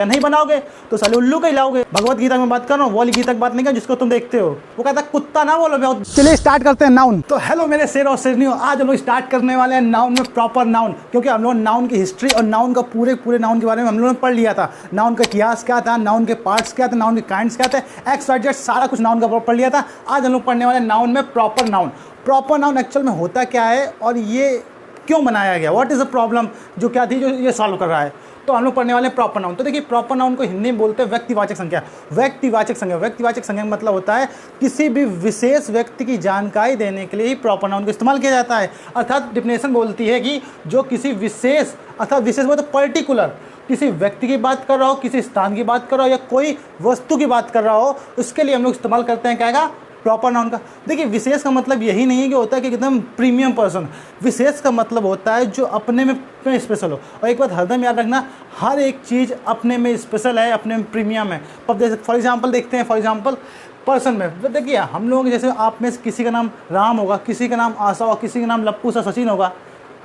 नहीं बनाओगे तो साले उल्लू का ही लाओगे। भगवत गीता में बात कर रहा हूँ, वो वाली गीता की बात नहीं कर जिसको तुम देखते हो। वो कहता है कुत्ता ना बोलो। मैं चलिए स्टार्ट करते हैं नाउन। तो हेलो मेरे शेर और शेरनियों, आज हम लोग स्टार्ट करने वाले हैं नाउन में प्रॉपर नाउन, क्योंकि हम लोग नाउन की हिस्ट्री और नाउन का पूरे नाउन के बारे में हम लोगों ने पढ़ लिया था। नाउन का इतिहास क्या था, नाउन के पार्ट्स क्या थे, नाउन के काइंड्स क्या थे, एक्स वाई जेड सारा कुछ नाउन का पढ़ लिया था। आज हम लोग पढ़ने वाले नाउन में proper noun. Proper noun actual में होता क्या है और ये क्यों बनाया गया, व्हाट इज़ द प्रॉब्लम जो क्या थी जो ये सॉल्व कर रहा है। तो हम लोग पढ़ने वाले प्रॉपर नाउन। तो देखिए प्रॉपर नाउन को हिंदी में बोलते हैं व्यक्तिवाचक संज्ञा। व्यक्तिवाचक संज्ञा का मतलब होता है किसी भी विशेष व्यक्ति की जानकारी देने के लिए ही प्रॉपर नाउन का इस्तेमाल किया जाता है। अर्थात डिफिनेशन बोलती है कि जो किसी विशेष, अर्थात विशेष मतलब पर्टिकुलर किसी व्यक्ति की बात कर रहा हो, किसी स्थान की बात कर रहा हो या कोई वस्तु की बात कर रहा हो, उसके लिए हम लोग इस्तेमाल करते हैं क्या का प्रॉपर नाउन का। देखिए विशेष का मतलब यही नहीं है कि होता है कि एकदम प्रीमियम पर्सन। विशेष का मतलब होता है जो अपने में स्पेशल हो। और एक बात हरदम याद रखना, हर एक चीज़ अपने में स्पेशल है, अपने में प्रीमियम है। अब जैसे फॉर एग्जांपल देखते हैं, फॉर एग्जांपल पर्सन में, तो देखिए हम लोग जैसे आप में किसी का नाम राम होगा, किसी का नाम आशा होगा, किसी का नाम लप्पू सा सचिन होगा,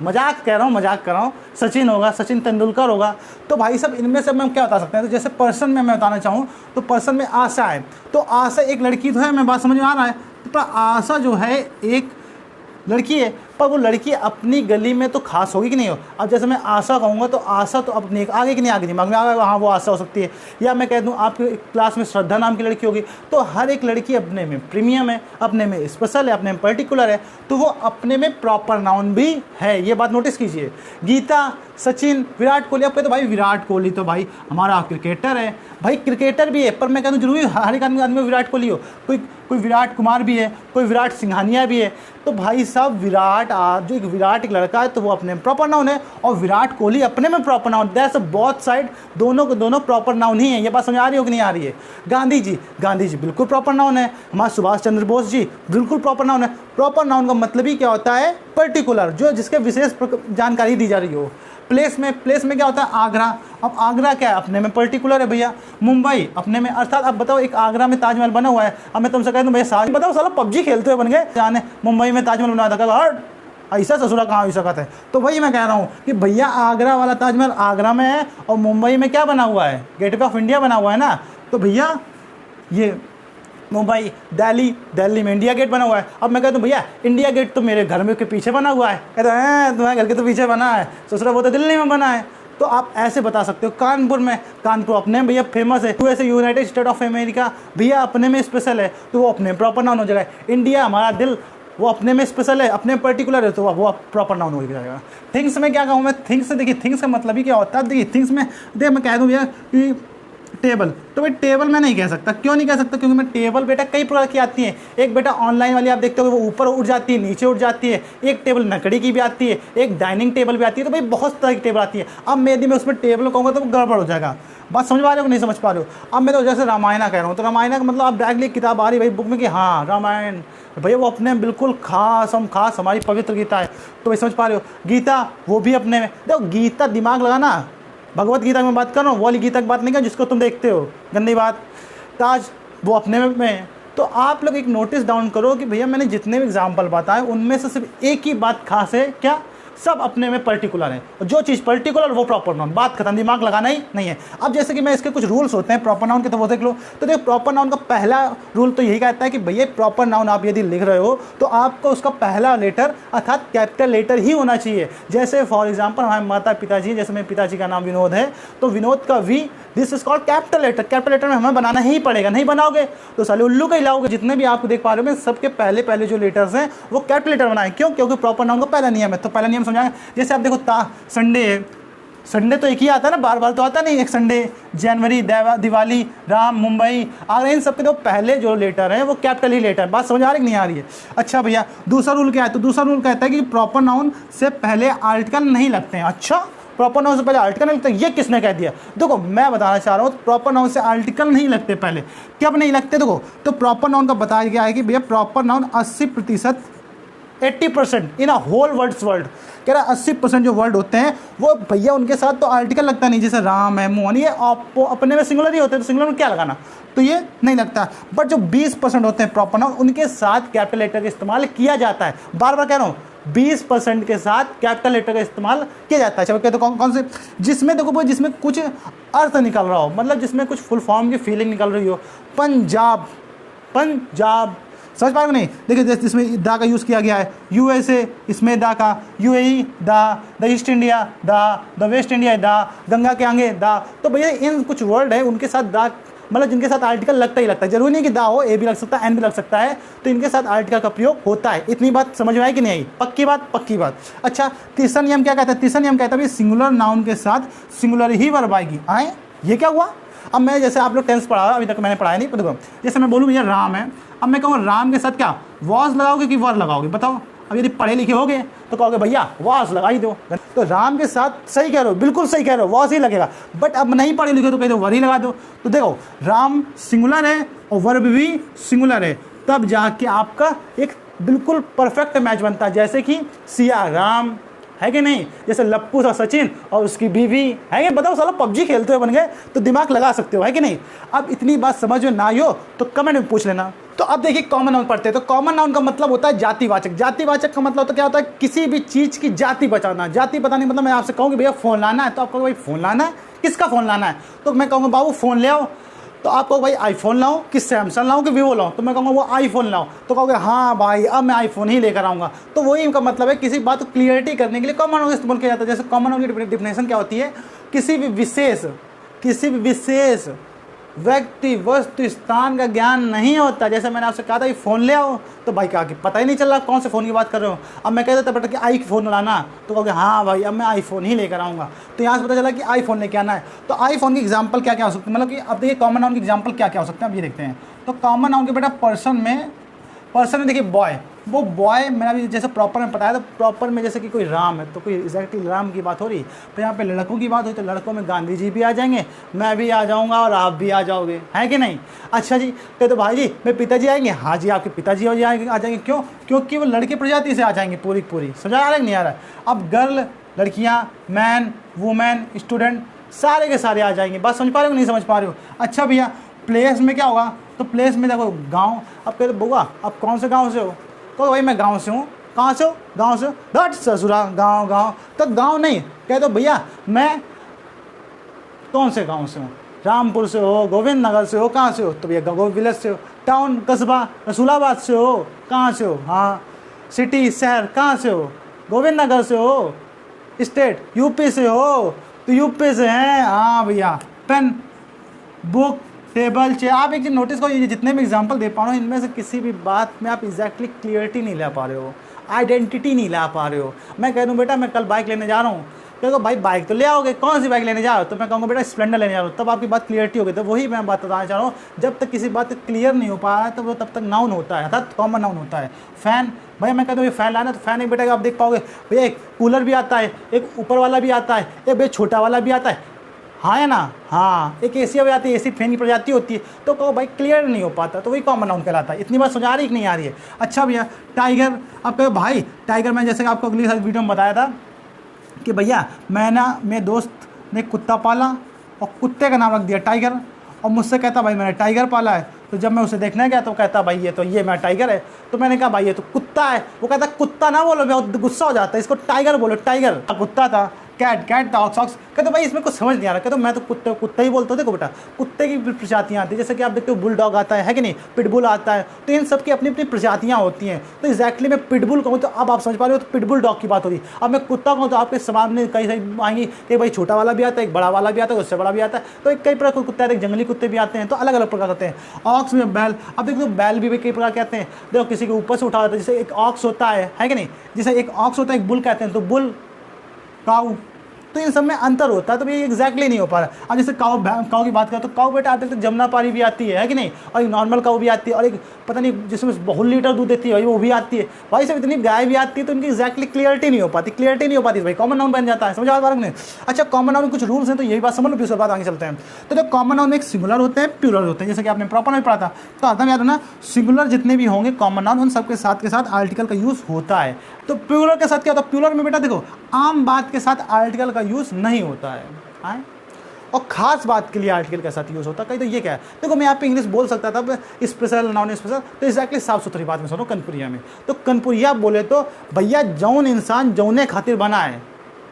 मजाक कर रहा हूँ, सचिन होगा, सचिन तेंदुलकर होगा। तो भाई सब इनमें से हम क्या बता सकते हैं। तो जैसे पर्सन में मैं बताना चाहूँ तो पर्सन में आशा है। तो आशा एक लड़की तो है, मैं बात समझ में आ रहा है। तो आशा जो है एक लड़की है, पर वो लड़की अपनी गली में तो खास होगी कि नहीं हो। अब जैसे मैं आशा कहूँगा तो आशा तो अपनी आगे कि नहीं आगे दिमाग में आगे, हाँ वो आशा हो सकती है। या मैं कह दूँ आपकी क्लास में श्रद्धा नाम की लड़की होगी, तो हर एक लड़की अपने में प्रीमियम है, अपने में स्पेशल है, अपने में पर्टिकुलर है, तो वो अपने में प्रॉपर नाउन भी है। ये बात नोटिस कीजिए। गीता, सचिन, विराट कोहली, आपको तो भाई विराट कोहली तो भाई हमारा क्रिकेटर है, भाई क्रिकेटर भी है, पर मैं कहूँ जरूरी हर एक आदमी विराट कोहली हो। कोई विराट कुमार भी है, कोई विराट सिंघानिया भी है। तो भाई साहब विराट जो एक लड़का है तो वो अपने में प्रॉपर नाउन है, और विराट कोहली अपने में proper noun. That's both side, दोनों प्रॉपर नाउन ही है। ये बात समझ आ रही हो कि नहीं आ रही है। गांधी जी बिल्कुल प्रॉपर नाउन है। हमारे सुभाष चंद्र बोस जी बिल्कुल प्रॉपर नाउन है। प्रॉपर नाउन का मतलब ही क्या होता है, पर्टिकुलर, जो जिसके विशेष जानकारी दी जा रही हो। प्लेस में क्या होता है, आगरा। अब आगरा क्या है, अपने में पर्टिकुलर है भैया। मुंबई अपने में, अर्थात अब बताओ एक आगरा में ताजमहल बना हुआ है। अब मैं तुमसे कह दूं भैया साज बताओ, साला पबजी खेलते हुए बन गए, जाने मुंबई में ताजमहल बनाया था, हट ऐसा ससुरा कहाँ हो सकता है। तो वही मैं कह रहा हूँ कि भैया आगरा वाला ताजमहल आगरा में है, और मुंबई में क्या बना हुआ है, गेटवे ऑफ इंडिया बना हुआ है ना। तो भैया ये मुंबई, दिल्ली में इंडिया गेट बना हुआ है। अब मैं कहता हूँ भैया इंडिया गेट तो मेरे घर में के पीछे बना हुआ है, कहते हैं तुम्हारे घर के तो पीछे बना है, ससुरा वो तो दिल्ली में बना है। तो आप ऐसे बता सकते हो। कानपुर अपने भैया फेमस है। USA, United state of America, भैया अपने में स्पेशल है, तो वो अपने प्रॉपर नाउन हो जाएगा। इंडिया हमारा दिल, वो अपने में स्पेशल है, अपने पर्टिकुलर है, तो वो प्रॉपर नाउन हो जाएगा। थिंग्स में क्या कहूँ मैं, थिंग्स से देखिए, थिंग्स का मतलब ही क्या होता है। देखिए थिंग्स में मैं कह दूँ भैया कि टेबल, तो भाई टेबल मैं नहीं कह सकता। क्यों नहीं कह सकता, क्योंकि मैं टेबल बेटा कई प्रकार की आती है। एक बेटा ऑनलाइन वाली आप देखते हो वो ऊपर उठ जाती है, नीचे उठ जाती है। एक टेबल लकड़ी की भी आती है, एक डाइनिंग टेबल भी आती है। तो भाई बहुत तरह की टेबल आती है। अब यदि मैं उसमें टेबल कहूँगा तो गड़बड़ हो जाएगा। बात समझ पा रहे हो कि नहीं समझ पा रहे हो। अब मैं तो जैसे रामायण कह रहा हूँ, तो रामायण का मतलब आप डायरेक्टली किताब आ रही भाई बुक में कि हाँ रामायण, भैया वो अपने बिल्कुल खास हमारी पवित्र गीता है। तो भाई समझ पा रहे हो। गीता वो भी अपने में, देखो गीता दिमाग लगाना, भगवत गीता में बात कर रहा हूँ, वो वाली गीता की बात नहीं कर जिसको तुम देखते हो, गंदी बात। ताज वो अपने में। तो आप लोग एक नोटिस डाउन करो कि भैया मैंने जितने भी एग्जाम्पल बताए उनमें से सिर्फ एक ही बात खास है, क्या, सब अपने में पर्टिकुलर है। और जो चीज़ पर्टिकुलर वो प्रॉपर नाउन, बात खत्म, दिमाग लगाना ही नहीं है। अब जैसे कि मैं इसके कुछ रूल्स होते हैं प्रॉपर नाउन के, तो वो देख लो। तो देखो प्रॉपर नाउन का पहला रूल तो यही कहता है कि भैया प्रॉपर नाउन आप यदि लिख रहे हो तो आपको उसका पहला लेटर अर्थात कैपिटल लेटर ही होना चाहिए। जैसे फॉर एग्जाम्पल हमारे माता पिताजी, जैसे मेरे पिताजी का नाम विनोद है, तो विनोद का V, this is called capital letter. Capital letter में हमें बनाना ही पड़ेगा, नहीं बनाओगे तो साले उल्लू का ही लाओगे। जितने भी आपको देख पा रहे हो सबके पहले जो लेटर्स हैं वो कैपिटल लेटर बनाए। क्यों, क्योंकि प्रॉपर नाउन का पहला नियम है। तो पहला नियम समझाएं। जैसे आप देखो संडे है, संडे तो एक ही आता है ना, बार बार तो आता नहीं। एक संडे, जनवरी, दिवाली, राम, मुंबई, आगरा, इन सबके तो पहले जो लेटर है वो कैपिटल ही लेटर है। बात समझ आ रही कि नहीं आ रही है। अच्छा भैया दूसरा रूल क्या है, तो दूसरा रूल कहता है कि प्रॉपर नाउन से पहले आर्टिकल नहीं लगते हैं। अच्छा प्रॉपर नाउन से पहले आर्टिकल नहीं लगते, ये किसने कह दिया। देखो मैं बताना चाह रहा हूँ, प्रॉपर नाउन से आर्टिकल नहीं लगते पहले। कब नहीं लगते, देखो तो प्रॉपर नाउन का बताया गया है कि भैया proper noun 80%, 80% in a whole words world, कह रहा 80% जो वर्ड होते हैं वो भैया उनके साथ तो आर्टिकल लगता नहीं। जैसे राम है, मोहन, ये अपने में सिंगुलर ही होते हैं, तो सिंगुलर में क्या लगाना, तो ये नहीं लगता। बट जो 20% होते हैं प्रॉपर नाउन, उनके साथ कैपिटल लेटर का इस्तेमाल किया जाता है। बार बार कह रहा हूँ 20% के साथ कैपिटल लेटर का इस्तेमाल किया जाता है। चलो तो कौन से, जिसमें देखो जिसमें कुछ अर्थ निकल रहा हो, मतलब जिसमें कुछ फुल फॉर्म की फीलिंग निकल रही हो। पंजाब, पंजाब, समझ पाओगे नहीं? देखिए जिसमें दा का यूज़ किया गया है। यूएसए, इसमें दा का, यूएई दा, द ईस्ट इंडिया दा, द वेस्ट इंडिया दा, गंगा के आगे दा। तो भैया इन कुछ वर्ड है उनके साथ दा, मतलब जिनके साथ आर्टिकल लगता ही लगता है, जरूरी नहीं कि दा हो, ए भी लग सकता है, एन भी लग सकता है, तो इनके साथ आर्टिकल का प्रयोग होता है। इतनी बात समझ में आई कि नहीं आई? पक्की बात, पक्की बात। अच्छा, तीसरा नियम क्या कहता है? तीसरा नियम कहता है सिंगुलर नाउन के साथ सिंगुलर ही वर्ब आएगी। आए, ये क्या हुआ? अब मैं जैसे आप लोग टेंस पढ़ा, अभी तक मैंने पढ़ाया नहीं, पर देखो जैसे मैं बोलूँ भैया राम है, अब मैं कहूँ राम के साथ क्या वॉज लगाओगे कि वर लगाओगे? बताओ। अब यदि पढ़े लिखे होगे तो कहोगे भैया वॉज लगा ही दो। तो राम के साथ सही कह रहे हो, बिल्कुल सही कह रहे हो, वॉज ही लगेगा। बट अब नहीं पढ़े लिखे तो कह दो वर ही लगा दो। तो देखो राम सिंगुलर है और वर्ब भी सिंगुलर है, तब जाके आपका एक बिल्कुल परफेक्ट मैच बनता है। जैसे कि सिया राम, है कि नहीं? जैसे लप्पू सा सचिन और उसकी बीवी, है कि? बताओ साला पबजी खेलते हुए बन गए, तो दिमाग लगा सकते हो, है कि नहीं? अब इतनी बात समझ में ना हो तो कमेंट में पूछ लेना। तो अब देखिए कॉमन नाउन पढ़ते हैं, तो कॉमन नाउन का मतलब होता है जातिवाचक। जातिवाचक का मतलब तो क्या होता है? किसी भी चीज़ की जाति बताना। जाति बताने मतलब मैं आपसे कहूँ कि भैया फ़ोन लाना है, तो आप कहोगे भाई फ़ोन लाना है, किसका फ़ोन लाना है? तो मैं कहूँगा बाबू फ़ोन ले आओ, तो आप कहोगे भाई आईफोन लाऊं कि सैमसंग लाऊं कि वीवो लाऊं? तो मैं कहूँगा वो आईफोन लाऊं, तो कहोगे हाँ भाई अब मैं आईफोन ही लेकर आऊँगा। तो वही इनका मतलब है, किसी बात को क्लियरिटी करने के लिए कॉमन नाउन का इस्तेमाल किया जाता है। जैसे कॉमन नाउन की डिफिनेशन क्या होती है? किसी भी विशेष व्यक्ति वस्तु स्थान का ज्ञान नहीं होता। जैसे मैंने आपसे कहा था कि फ़ोन ले आओ, तो भाई क्या कि पता ही नहीं चल रहा कौन से फ़ोन की बात कर रहे हो। अब मैं कह देता बेटा कि आई फ़ोन लाना, तो कहोगे हाँ भाई अब मैं आईफोन ही लेकर आऊँगा। तो यहाँ से पता चला कि आईफोन लेके आना है। तो आईफोन की एग्जाम्पल क्या क्या हो सकती है, मतलब कि अब देखिए कॉमन नाउन की एग्जाम्पल क्या क्या हो सकते हैं, अब ये देखते हैं। तो कॉमन नाउन के बेटा पर्सन में देखिए बॉय, वो बॉय मैंने अभी जैसे प्रॉपर में बताया, तो प्रॉपर में जैसे कि कोई राम है तो कोई एग्जैक्टली राम की बात हो रही है। तो यहाँ पे लड़कों की बात हुई तो लड़कों में गांधी जी भी आ जाएंगे, मैं भी आ जाऊँगा और आप भी आ जाओगे, है कि नहीं? अच्छा जी, कहे तो भाई जी मेरे पिताजी आएंगे, हाँ जी आपके पिताजी आ जाएंगे। क्यों? क्योंकि वो लड़के प्रजाति से आ जाएंगे पूरी समझा आ रहा है नहीं आ रहा है? अब गर्ल, लड़कियाँ, मैन, वुमेन, स्टूडेंट, सारे के सारे आ जाएंगे। बात समझ पा रहे हो नहीं समझ पा रहे हो? अच्छा भैया प्लेस में क्या होगा? तो प्लेस में देखो गाँव। अब कहते बुआ आप कौन से गाँव से हो? तो भाई मैं गांव से हूँ। कहाँ से हो? गांव से। दट ससुरा गांव। तो गांव नहीं, कह दो भैया मैं कौन से गांव से हूँ? रामपुर से हो, गोविंद नगर से हो, कहाँ से हो? तो भैया विलेज से हो। टाउन, कस्बा, रसूलाबाद से हो, कहाँ से हो? हाँ। सिटी, शहर, कहाँ से हो? गोविंद नगर से हो। स्टेट, यूपी से हो, तो यूपी से हैं। हाँ भैया। Pen, book, table, chair. आप एक चीज़ नोटिस करो, ये जितने भी एग्जांपल दे पा रहा हूँ इनमें से किसी भी बात में आप एग्जैक्टली क्लियरिटी नहीं ला पा रहे हो, आइडेंटिटी नहीं ला पा रहे हो। मैं कह दूँ बेटा मैं कल बाइक लेने जा रहा हूँ, कहोगे भाई बाइक तो ले आओगे, कौन सी बाइक लेने जा रहे हो? तो मैं कहूँगा बेटा स्प्लेंडर लेने जा रहा हूँ, तब आपकी बात क्लियरिटी होगी। तो वही मैं बात बताना चाह रहा हूँ, जब तक किसी बात क्लियर नहीं हो पा रहा है तो वो तब तक नाउन होता है, अर्थात कॉमन नाउन होता है। फैन, भाई मैं कहता हूँ ये फैन लाना, तो फैन एक बेटा आप देख पाओगे भैया एक कूलर भी आता है, एक ऊपर वाला भी आता है, एक भैया छोटा वाला भी आता है, हाँ है ना? हाँ। एक एसी भी आती है, एसी फैन की प्रजाति होती है। तो कहो भाई क्लियर नहीं हो पाता, तो वही कॉमन नाउन कहलाता है। इतनी बात समझ आ रही कि नहीं आ रही है? अच्छा भैया टाइगर, अब कहो भाई टाइगर, मैं जैसे कि आपको अगली वीडियो में बताया था कि भैया मेरे दोस्त ने कुत्ता पाला और कुत्ते का नाम रख दिया टाइगर, और मुझसे कहता भाई मैंने टाइगर पाला है। तो जब मैं उसे देखने गया तो कहता भाई ये मेरा टाइगर है। तो मैंने कहा भाई ये तो कुत्ता है। वो कहता कुत्ता ना बोलो, मैं गुस्सा हो जाता है, इसको टाइगर बोलो, टाइगर। कुत्ता था, कैट था, ऑक्स। कहते भाई इसमें कुछ समझ नहीं आ रहा। कहते मैं तो कुत्ता ही बोलता हूँ। देखो बेटा कुत्ते की प्रजातियाँ आती है, जैसे कि आप देखते हो बुलडॉग आता है कि नहीं, पिटबुल आता है, तो इन सब की अपनी अपनी प्रजातियाँ होती हैं। तो एग्जैक्टली मैं पिटबुल कहूँ तो अब आप समझ पा रहे हो, तो पिटबुल डॉग की बात हो रही। अब मैं कुत्ता कहूँ तो आपके सामने कई सारी आएंगी कि भाई छोटा वाला भी आता है, एक बड़ा वाला भी आता है, उससे बड़ा भी आता है। तो कई प्रकार के कुत्ते आते हैं, जंगली कुत्ते भी आते हैं, तो अलग अलग प्रकार होते हैं। ऑक्स में बैल, अब देखो बैल भी कई प्रकार के आते हैं। देखो किसी के ऊपर से उठा जाता है, जैसे एक ऑक्स होता है कि नहीं, जैसे एक ऑक्स होता है, एक बुल कहते हैं, तो बुल, काऊ, तो इन सब में अंतर होता है। तो ये एग्जैक्टली नहीं हो पा रहा। अब जैसे काऊ की बात करें तो काऊ बेटा आप देखते जमुना पारी भी आती है कि नहीं, और एक नॉर्मल काऊ भी आती है, और एक पता नहीं जिसमें बहुत लीटर दूध देती है भाई वो भी आती है। भाई सब इतनी गाय भी आती है, तो इनकी एग्जैक्टली क्लियरिटी नहीं हो पाती, भाई कॉमन नाउन बन जाता है। समझ आ रहा है? अच्छा कॉमन नाउन में कुछ रूल्स हैं, तो यही बात समझ लो, फिर उसके बाद आगे चलते हैं। तो जो कॉमन नाउन में एक सिंगुलर होते हैं, प्लूरल होते हैं, जैसे कि आपने प्रॉपर में पढ़ा था। तो आता याद है ना, सिंगुलर जितने भी होंगे कॉमन नाउन उन सबके साथ के साथ आर्टिकल का यूज़ होता है। तो प्लूरल के साथ क्या होता है? प्लूरल में बेटा देखो आम बात के साथ आर्टिकल का यूज़ नहीं होता है। और ख़ास बात के लिए आर्टिकल के साथ यूज़ होता है। कहीं तो ये क्या है, देखो मैं यहाँ पे इंग्लिश बोल सकता था स्पेशल नॉन स्पेशल, तो एग्जैक्टली साफ सुथरी बात में सुनो कनपुरिया में। तो कनपुरिया बोले तो भैया जौन इंसान जौने खातिर बना है,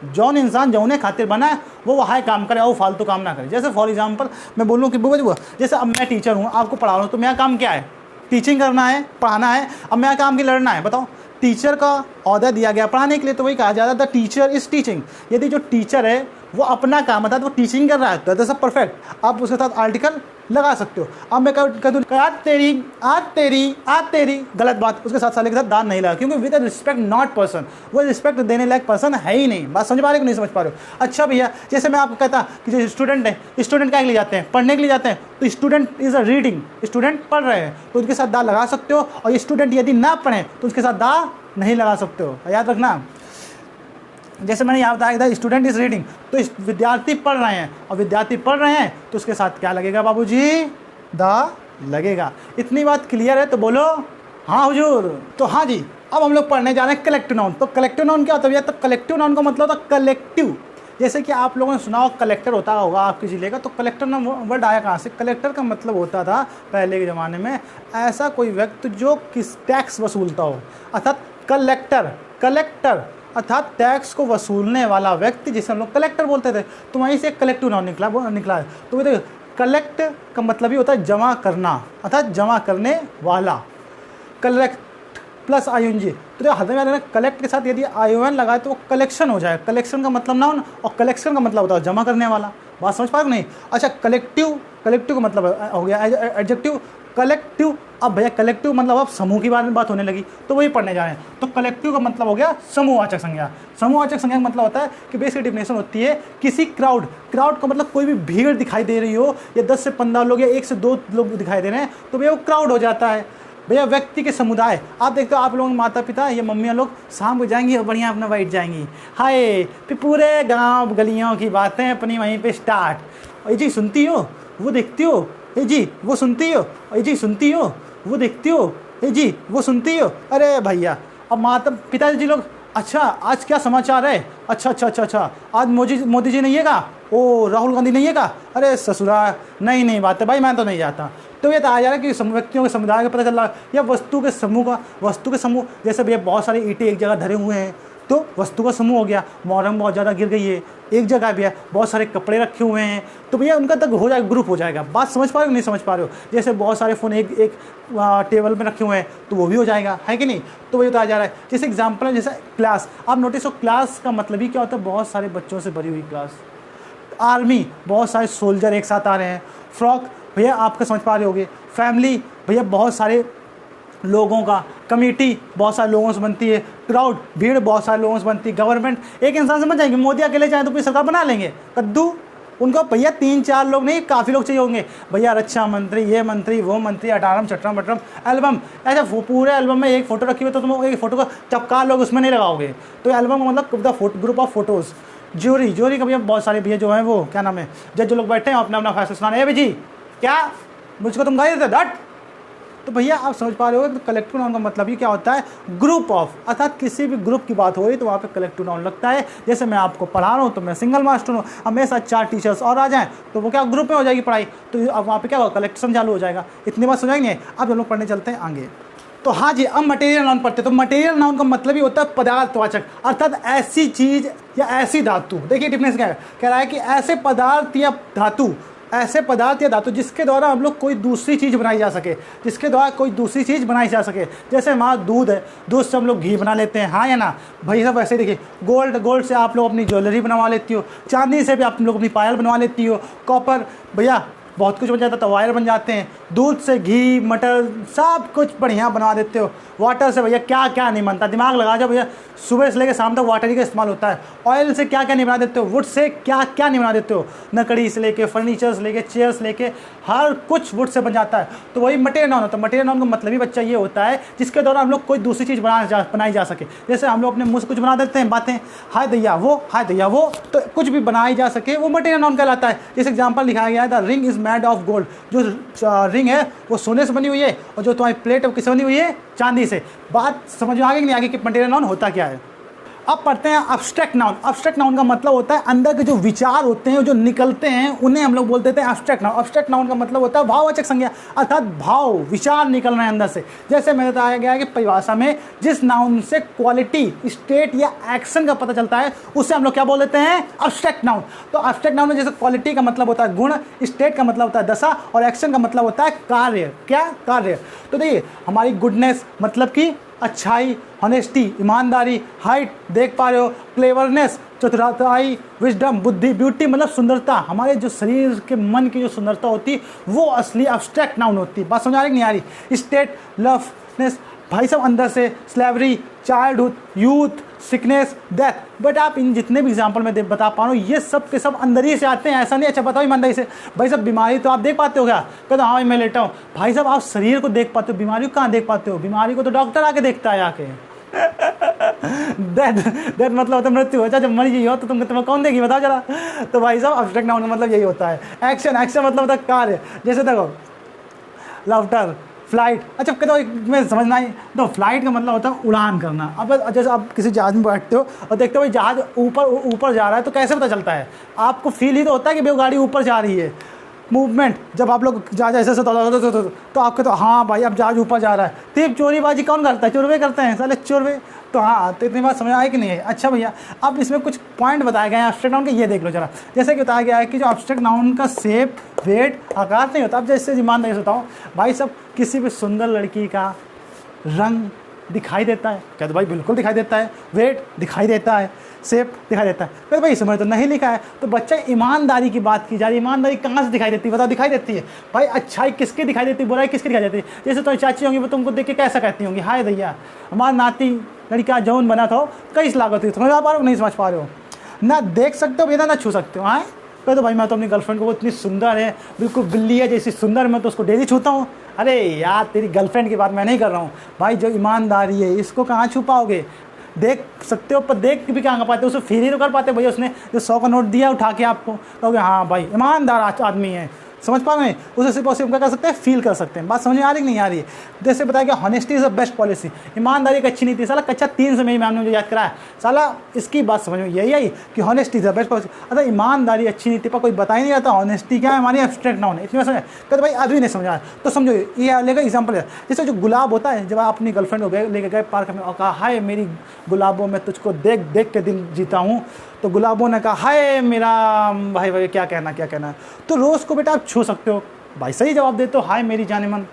जौन इंसान जौने खातिर बना है वो वहाँ काम करे और फालतू काम ना करे। जैसे फॉर एग्जांपल मैं बोलूँ कि जैसे अब मैं टीचर हूँ, आपको पढ़ा रहा हूँ, तो मेरा काम क्या है, टीचिंग करना है, पढ़ाना है। अब मेरा काम की लड़ना है, बताओ टीचर का ऑर्डर दिया गया पढ़ाने के लिए, तो वही कहा जाता है द टीचर इज टीचिंग। यदि जो टीचर है वो अपना काम है वो टीचिंग कर रहा है तो सब परफेक्ट, आप उसके साथ आर्टिकल लगा सकते हो। अब मैं कह दूँ आज तेरी गलत बात, उसके साथ साले के साथ दान नहीं लगा, क्योंकि विद रिस्पेक्ट नॉट पर्सन, वो रिस्पेक्ट देने लायक पर्सन है ही नहीं। बात समझ पा रहे हो कि नहीं समझ पा रहे हो? अच्छा भैया, जैसे मैं आपको कहता कि जो स्टूडेंट है, स्टूडेंट क्या के लिए जाते हैं, पढ़ने के लिए जाते हैं, तो student is a reading, student पढ़ रहे हैं तो उनके साथ दा लगा सकते हो, और स्टूडेंट यदि ना पढ़े तो उसके साथ दा नहीं लगा सकते हो, याद रखना। जैसे मैंने यहाँ बताया था स्टूडेंट इज रीडिंग, तो विद्यार्थी पढ़ रहे हैं, और विद्यार्थी पढ़ रहे हैं तो उसके साथ क्या लगेगा बाबूजी, दा लगेगा। इतनी बात क्लियर है तो बोलो हाँ हुजूर। तो हाँ जी, अब हम लोग पढ़ने जा रहे हैं कलेक्टिव नाउन। तो कलेक्टिव नाउन क्या होता है? तो कलेक्टिव नाउन का मतलब होता है कलेक्टिव। जैसे कि आप लोगों ने सुना हो कलेक्टर होता होगा आपके ज़िले का, तो कलेक्टर नाम वर्ड आया कहाँ से? कलेक्टर का मतलब होता था पहले के ज़माने में ऐसा कोई व्यक्ति जो किस टैक्स वसूलता हो, अर्थात कलेक्टर अर्थात टैक्स को वसूलने वाला व्यक्ति, जिसे हम लोग कलेक्टर बोलते थे। तो वहीं से कलेक्टिव नाउन निकला है। तो देखो कलेक्ट का मतलब ही होता है जमा करना, अर्थात जमा करने वाला। कलेक्ट प्लस ING, तो हद में कलेक्ट के साथ यदि ION लगाए तो वो कलेक्शन हो जाए। कलेक्शन का मतलब नाउन और कलेक्शन का मतलब होता है जमा करने वाला। बात समझ पा रहे नहीं? अच्छा, कलेक्टिव का मतलब हो गया एडजेक्टिव कलेक्टिव। अब भैया कलेक्टिव मतलब अब समूह की बात होने लगी, तो वही पढ़ने जा रहे हैं। तो कलेक्टिव का मतलब हो गया समूहवाचक संज्ञा। समूहवाचक संज्ञा का मतलब होता है कि बेसिक डिफिनेशन होती है किसी क्राउड का मतलब कोई भी भीड़ दिखाई दे रही हो, या 10 से 15 लोग या 1 से 2 लोग दिखाई दे रहे हैं, तो भैया वो क्राउड हो जाता है। भैया व्यक्ति के समुदाय, आप देखते हो आप लोगों के माता पिता या मम्मियाँ लोग शाम को जाएंगी और बढ़िया अपना बैठ जाएंगी, हाय फिर पूरे गांव गलियों की बातें अपनी वहीं पे स्टार्ट। जी सुनती हो वो देखती हो, जी वो सुनती हो, जी सुनती हो वो देखती हो, जी वो सुनती हो। अरे भैया, अब माता पिताजी लोग, अच्छा आज क्या समाचार है, अच्छा आज मोदी जी नहीं है का, ओ राहुल गांधी नहीं है का, अरे ससुरा नहीं बात है भाई, मैं तो नहीं जाता। तो ये तो आ जा रहा है कि व्यक्तियों के समुदाय का पता चल रहा है, या वस्तु के समूह। जैसे भैया बहुत सारे ईंटें एक जगह धरे हुए हैं तो वस्तु का समूह हो गया। मोहर्रम बहुत ज़्यादा गिर गई है एक जगह, भैया बहुत सारे कपड़े रखे हुए हैं, तो भैया उनका तक हो जाएगा, ग्रुप हो जाएगा। बात समझ पा रहे हो नहीं समझ पा रहे हो? जैसे बहुत सारे फ़ोन एक टेबल में रखे हुए हैं तो वो भी हो जाएगा, है कि नहीं? तो वही बताया जा रहा है। जैसे एग्जाम्पल है, जैसे क्लास, आप नोटिस हो क्लास का मतलब ही क्या होता है, बहुत सारे बच्चों से भरी हुई क्लास। आर्मी, बहुत सारे सोल्जर एक साथ आ रहे हैं। फ्रॉक, भैया आपका समझ पा रहे होगे। फैमिली, भैया बहुत सारे लोगों का। कमेटी, बहुत सारे लोगों से बनती है। क्राउड, भीड़ बहुत सारे लोगों से बनती है। गवर्नमेंट, एक इंसान से बन जाएंगे, मोदी अकेले चाहे तो पूरी सरकार बना लेंगे। कद्दू, उनको भैया 3-4 लोग नहीं, काफ़ी लोग चाहिए होंगे भैया, रक्षा मंत्री, ये मंत्री, वो मंत्री, अटारम चटरम बटरम। एल्बम, ऐसा पूरे एल्बम में एक फ़ोटो रखी हुई तो तुम एक फ़ोटो को चपका लोग उसमें नहीं लगाओगे, तो एल्बम का मतलब ग्रुप ऑफ फोटोज़। ज्यूरी का भैया बहुत सारे भैया जो हैं वो क्या नाम है, जज जो लोग बैठे हैं अपना फैसला सुनाने, भाई जी क्या मुझको तुम गाई देते डट। तो भैया आप समझ पा रहे हो, तो कलेक्टिव नाउन का मतलब ही क्या होता है, ग्रुप ऑफ, अर्थात किसी भी ग्रुप की बात हो रही तो वहाँ पे कलेक्टिव नाउन लगता है। जैसे मैं आपको पढ़ा रहा हूँ तो मैं सिंगल मास्टर हूँ, अब मेरे साथ 4 टीचर्स और आ जाएँ तो वो क्या ग्रुप में हो जाएगी पढ़ाई, तो अब वहाँ पे क्या होगा, कलेक्शन चालू हो जाएगा। इतनी बात समझाएंगे। अब हम लोग पढ़ने चलते हैं आगे। तो हाँ जी, अब मटेरियल नाउन पढ़ते हैं। तो मटेरियल नाउन का मतलब ही होता है पदार्थवाचक, अर्थात ऐसी चीज़ या ऐसी धातु। देखिए डिफरेंस क्या है, कह रहा है कि ऐसे पदार्थ या धातु, ऐसे पदार्थ या धातु जिसके द्वारा हम लोग कोई दूसरी चीज़ बनाई जा सके, जैसे हमारा दूध है, दूध से हम लोग घी बना लेते हैं, हाँ या ना भाई सब। वैसे देखिए गोल्ड से आप लोग अपनी ज्वेलरी बनवा लेती हो, चांदी से भी आप लोग अपनी पायल बनवा लेती हो, कॉपर भैया बहुत कुछ बन जाता है, तो वायर बन जाते हैं। दूध से घी, मटर, सब कुछ बढ़िया बनवा देते हो। वाटर से भैया क्या क्या नहीं बनता, दिमाग लगा जाओ भैया, सुबह से लेकर शाम तक वाटर ही का इस्तेमाल होता है। ऑयल से क्या क्या नहीं बना देते हो, वुड से क्या क्या नहीं बना देते हो, लकड़ी से लेके फर्नीचर से लेके चेयर से लेके हर कुछ वुड से बन जाता है। तो वही मटेरियल नाउन होता है। मटेरियल नाउन का मतलब ही बच्चा ये होता है जिसके द्वारा हम लोग कोई दूसरी चीज़ बनाई जा सके। जैसे हम लोग अपने मुँह से कुछ बना देते हैं बातें, हाय दैया वो, तो कुछ भी बनाई जा सके वो मटेरियल नाउन कहलाता है। जैसे एग्जाम्पल लिखाया गया है, the ring is made of gold, जो रिंग है वो सोने से बनी हुई है, और जो तुम्हारी प्लेट है वो किससे बनी हुई है, चांदी से। बात समझ में आ गई कि नहीं आगे कि मटेरियल नाउन होता क्या है। अब पढ़ते हैं एब्स्ट्रैक्ट नाउन। एब्स्ट्रैक्ट नाउन का मतलब होता है अंदर के जो विचार होते हैं जो निकलते हैं उन्हें हम लोग बोल देते हैं एब्स्ट्रैक्ट नाउन। एब्स्ट्रैक्ट नाउन का मतलब होता है भाववाचक संज्ञा, अर्थात भाव विचार निकल रहे हैं अंदर से। जैसे मैंने बताया गया है कि परिभाषा में जिस नाउन से क्वालिटी, स्टेट या एक्शन का पता चलता है उसे हम लोग क्या बोल देते हैं, एब्स्ट्रैक्ट नाउन। तो एब्स्ट्रैक्ट नाउन में जैसे क्वालिटी का मतलब होता है गुण, स्टेट का मतलब होता है दशा और एक्शन का मतलब होता है कार्य। क्या? कार्य। तो देखिए हमारी गुडनेस मतलब कि अच्छाई, ऑनेस्टी ईमानदारी, हाइट देख पा रहे हो, क्लेवरनेस चतुराई, विजडम बुद्धि, ब्यूटी मतलब सुंदरता, हमारे जो शरीर के मन की जो सुंदरता होती वो असली एब्स्ट्रैक्ट नाउन होती है। बात समझ आ रही नहीं आ रही? स्टेट, लवनेस भाई सब अंदर से, slavery, childhood, youth, sickness, death. But आप इन जितने भी एग्जाम्पल मैं बता पा रहा हूँ ये सब के सब अंदर ही से आते हैं, ऐसा नहीं। अच्छा बताओ ईमानदारी से भाई सब बीमारी तो आप देख पाते हो क्या? कहते हाँ भाई मैं लेटा हूँ। भाई साहब आप शरीर को देख पाते हो, बीमारी को कहाँ देख पाते हो? बीमारी को तो डॉक्टर आके देखता है आके। डेथ मतलब होता है मृत्यु। अच्छा जब मर गई हो तो तुम्हें कौन देगी बताओ जरा। तो भाई साहब एब्स्ट्रैक्ट नाउन का मतलब यही होता है। एक्शन मतलब होता है कार्य। जैसे देखो लाफ्टर, फ्लाइट। अच्छा कहते हो मैं समझना ही तो फ्लाइट का मतलब होता है उड़ान करना। अब जैसे आप किसी जहाज में बैठते हो और देखते हो भाई जहाज ऊपर जा रहा है तो कैसे पता चलता है? आपको फील ही तो होता है कि भाई गाड़ी ऊपर जा रही है। मूवमेंट जब आप लोग जहाज ऐसे तो आपके तो हाँ भाई अब जहाज ऊपर जा रहा है। तो चोरीबाजी कौन करता है? चोरवे करते हैं साले चोरवे। तो हाँ तो इतनी बात समझ आए कि नहीं है? अच्छा भैया अब इसमें कुछ पॉइंट बताए गए हैं एब्स्ट्रैक्ट नाउन के, ये देख लो जरा। जैसे कि बताया गया है कि जो एब्स्ट्रैक्ट नाउन का शेप, वेट, आकार नहीं होता। अब जैसे ईमानदारी से बताओ भाई सब किसी भी सुंदर लड़की का रंग दिखाई देता है? कहते भाई बिल्कुल दिखाई देता है। वेट दिखाई देता है, शेप दिखाई देता है। फिर भाई इसमें तो नहीं लिखा है। तो बच्चा ईमानदारी की बात की जा रही है, ईमानदारी कहाँ से दिखाई देती है बताओ? दिखाई देती है भाई। अच्छाई किसकी दिखाई देती है, बुराई किसकी दिखाई देती है? जैसे तुम्हारी चाची होंगी वो तुमको देख के कैसा कहती होंगी, हाय भैया हमारा नाती लड़का जौन बना था कई लागत हुई। समझ पा रहे हो नहीं समझ पा रहे हो? ना देख सकते हो भैया ना छू सकते हो। हाँ तो भाई मैं तो अपनी गर्लफ्रेंड को वो इतनी सुंदर है, बिल्कुल बिल्ली है जैसी सुंदर, मैं तो उसको डेली छूता हूँ। अरे यार तेरी गर्लफ्रेंड की बात मैं नहीं कर रहा हूँ भाई। जो ईमानदारी है इसको कहाँ छू पाओगे? देख सकते हो पर देख भी क्या कर पाते हो? उसे फील ही तो कर पाते भैया। उसने जो 100 का नोट दिया उठा के आपको, कहोगे हाँ भाई ईमानदार आदमी है। समझ पा रहे हैं? उसे सिर्फ और सिर्फ क्या कर सकते हैं, फील कर सकते हैं। बात समझ आ रही नहीं आ रही है? जैसे बताया कि honesty is the best policy. ईमानदारी एक अच्छी नीति है। साला कक्षा 3 से मेरी मैम ने मुझे याद कराया। साला इसकी बात समझ में यही आई कि honesty is the best policy. अगर ईमानदारी अच्छी नीति पर कोई बता ही नहीं जाता हॉनेस्टी क्या है, हमारी एब्स्ट्रैक्ट नाउन है। इतनी बात समझ कहते भाई अभी नहीं समझा तो समझो ये लेगा एग्जाम्पल है। जैसे जो गुलाब होता है, जब आप अपनी गर्लफ्रेंड को लेकर गए पार्क में और कहा हाय मेरी गुलाबों में तुझको देख देख के दिन जीता हूँ, तो गुलाबों ने कहा हाय मेरा भाई क्या कहना। तो रोज़ को बेटा आप छू सकते हो भाई, सही जवाब देते हो हाय मेरी जाने मन।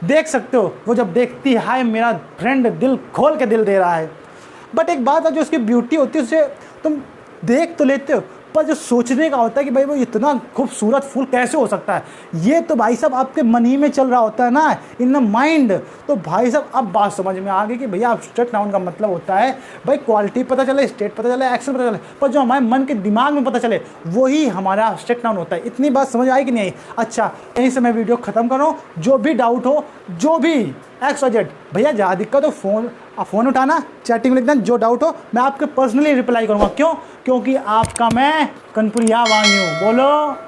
देख सकते हो वो जब देखती है हाय मेरा फ्रेंड दिल खोल के दिल दे रहा है। बट एक बात है जो उसकी ब्यूटी होती है उसे तुम देख तो लेते हो पर जो सोचने का होता है कि भाई वो इतना खूबसूरत फूल कैसे हो सकता है, ये तो भाई साहब आपके मन ही में चल रहा होता है ना, इन द माइंड। तो भाई साहब अब बात समझ में आ गई कि भैया एब्स्ट्रैक्ट नाउन का मतलब होता है भाई क्वालिटी पता चले, स्टेट पता चले, एक्शन पता चले, पर जो हमारे मन के दिमाग में पता चले वही हमारा एब्स्ट्रैक्ट नाउन होता है। इतनी बात समझ आई कि नहीं आई? अच्छा यहीं से मैं वीडियो ख़त्म कर रहा हूँ। जो भी डाउट हो, जो भी XYZ भैया ज़्यादा दिक्कत हो फ़ोन उठाना, चैटिंग लिखना, जो डाउट हो मैं आपके पर्सनली रिप्लाई करूँगा। क्यों? क्योंकि आपका मैं कनपुरिया वाणी हूँ। बोलो।